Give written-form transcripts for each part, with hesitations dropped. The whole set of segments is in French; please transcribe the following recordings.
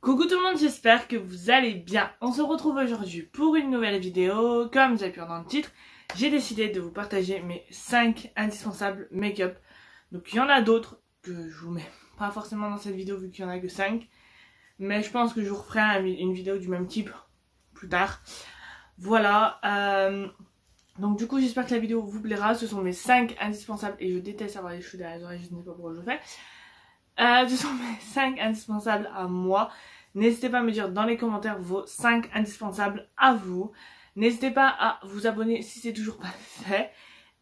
Coucou tout le monde, j'espère que vous allez bien. On se retrouve aujourd'hui pour une nouvelle vidéo. Comme vous avez pu voir dans le titre, j'ai décidé de vous partager mes 5 indispensables make-up. Donc il y en a d'autres que je vous mets pas forcément dans cette vidéo vu qu'il y en a que 5. Mais je pense que je vous referai une vidéo du même type plus tard. Voilà. Donc du coup j'espère que la vidéo vous plaira. Ce sont mes 5 indispensables et je déteste avoir les cheveux derrière les oreilles, je ne sais pas pourquoi je le fais. Ce sont mes 5 indispensables à moi. N'hésitez pas à me dire dans les commentaires vos 5 indispensables à vous. N'hésitez pas à vous abonner si c'est toujours pas fait.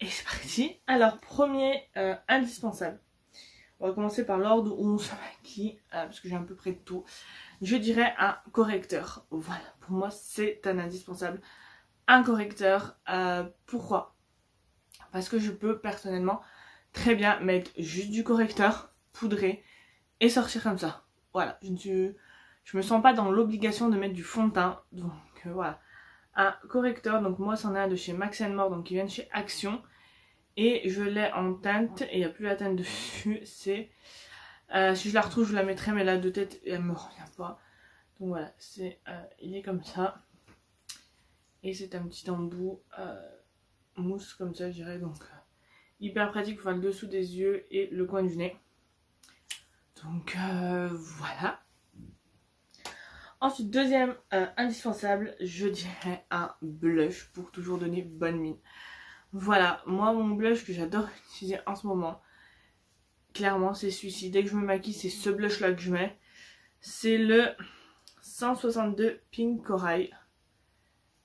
Et c'est parti. Alors, premier indispensable. On va commencer par l'ordre où on se maquille, parce que j'ai à peu près de tout. Je dirais un correcteur. Voilà, pour moi c'est un indispensable. Un correcteur. Pourquoi? Parce que je peux personnellement très bien mettre juste du correcteur poudré et sortir comme ça. Voilà, je me sens pas dans l'obligation de mettre du fond de teint. Donc voilà, un correcteur. Donc moi c'en est un de chez Max & More, donc qui vient de chez Action. Et je l'ai en teinte et il n'y a plus la teinte dessus. C'est si je la retrouve je la mettrai, mais là de tête elle me revient pas. Donc voilà, il est comme ça. Et c'est un petit embout mousse comme ça je dirais. Donc hyper pratique pour faire le dessous des yeux et le coin du nez. Donc voilà. Ensuite, deuxième indispensable, je dirais un blush pour toujours donner bonne mine. Voilà, moi mon blush que j'adore utiliser en ce moment, clairement c'est celui-ci. Dès que je me maquille, c'est ce blush là que je mets. C'est le 162 Pink Corail.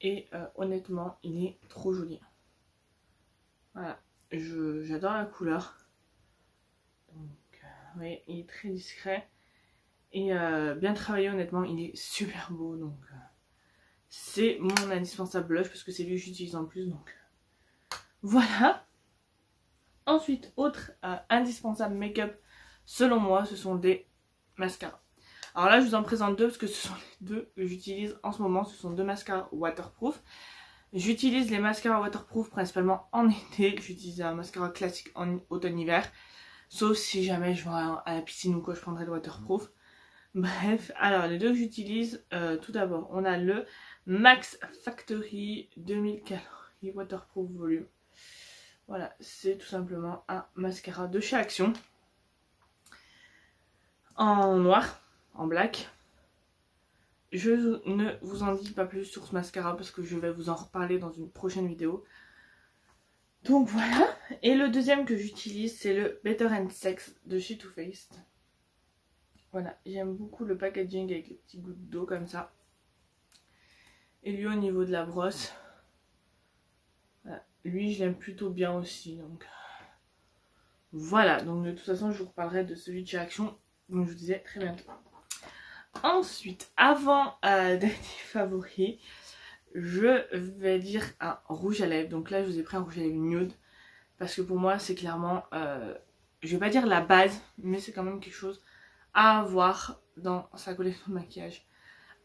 Et honnêtement, il est trop joli. Voilà, j'adore la couleur. Donc, oui, il est très discret. Et bien travaillé, honnêtement, il est super beau. Donc, c'est mon indispensable blush parce que c'est lui que j'utilise en plus. Donc, voilà. Ensuite, autre indispensable make-up, selon moi, ce sont des mascaras. Alors là, je vous en présente deux parce que ce sont les deux que j'utilise en ce moment. Ce sont deux mascaras waterproof. J'utilise les mascaras waterproof principalement en été. J'utilise un mascara classique en automne-hiver. Sauf si jamais je vais à la piscine ou quoi, je prendrai le waterproof. Bref, alors les deux que j'utilise, tout d'abord, on a le Max Factory 2000 calories waterproof volume. Voilà, c'est tout simplement un mascara de chez Action. En noir, en black. Je ne vous en dis pas plus sur ce mascara parce que je vais vous en reparler dans une prochaine vidéo. Donc voilà. Et le deuxième que j'utilise, c'est le Better and Sex de chez Too Faced. Voilà, j'aime beaucoup le packaging avec les petits gouttes d'eau comme ça. Et lui au niveau de la brosse. Voilà. Lui je l'aime plutôt bien aussi. Donc voilà, donc de toute façon je vous reparlerai de celui de chez Action. Donc je vous disais très bientôt. Ensuite, avant d'être favori, je vais dire un rouge à lèvres. Donc là je vous ai pris un rouge à lèvres nude. Parce que pour moi c'est clairement, je vais pas dire la base, mais c'est quand même quelque chose à avoir dans sa collection de maquillage.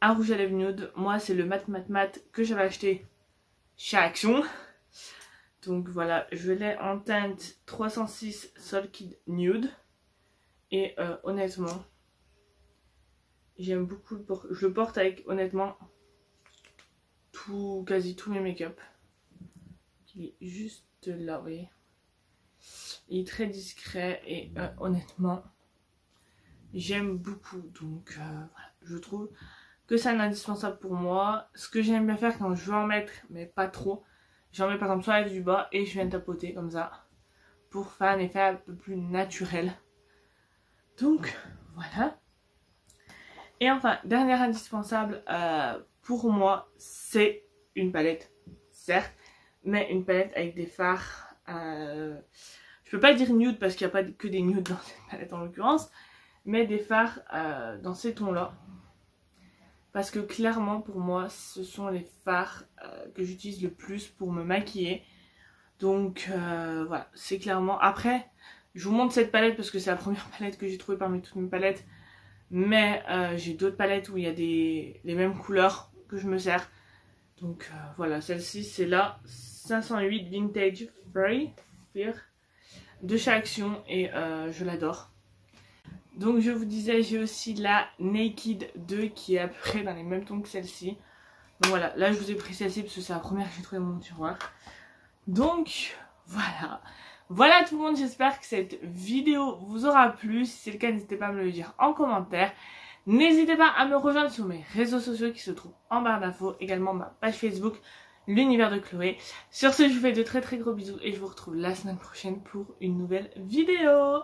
Un rouge à lèvres nude, moi c'est le mat que j'avais acheté chez Action. Donc voilà, je l'ai en teinte 306 Soul Kid Nude. Et honnêtement, j'aime beaucoup, je le porte avec honnêtement quasi tous mes make-up. Il est juste là, vous voyez. Il est très discret et honnêtement, j'aime beaucoup. Donc voilà, je trouve que c'est un indispensable pour moi. Ce que j'aime bien faire quand je veux en mettre, mais pas trop, j'en mets par exemple sur la lèvre du bas et je viens tapoter comme ça pour faire un effet un peu plus naturel. Donc voilà. Et enfin, dernier indispensable pour moi, c'est une palette, certes, mais une palette avec des fards. Je peux pas dire nude parce qu'il n'y a pas que des nudes dans cette palette en l'occurrence, mais des fards dans ces tons-là. Parce que clairement pour moi ce sont les fards que j'utilise le plus pour me maquiller. Donc voilà, c'est clairement... Après, je vous montre cette palette parce que c'est la première palette que j'ai trouvée parmi toutes mes palettes. Mais j'ai d'autres palettes où il y a les mêmes couleurs que je me sers. Donc voilà, celle-ci c'est la 508 Vintage Fear de chez Action et je l'adore. Donc je vous disais, j'ai aussi la Naked 2 qui est à peu près dans les mêmes tons que celle-ci. Donc voilà, là je vous ai pris celle-ci parce que c'est la première que j'ai trouvée dans mon tiroir. Donc voilà. Voilà tout le monde, j'espère que cette vidéo vous aura plu. Si c'est le cas, n'hésitez pas à me le dire en commentaire. N'hésitez pas à me rejoindre sur mes réseaux sociaux qui se trouvent en barre d'infos. Également ma page Facebook, l'univers de Chloé. Sur ce, je vous fais de très gros bisous et je vous retrouve la semaine prochaine pour une nouvelle vidéo.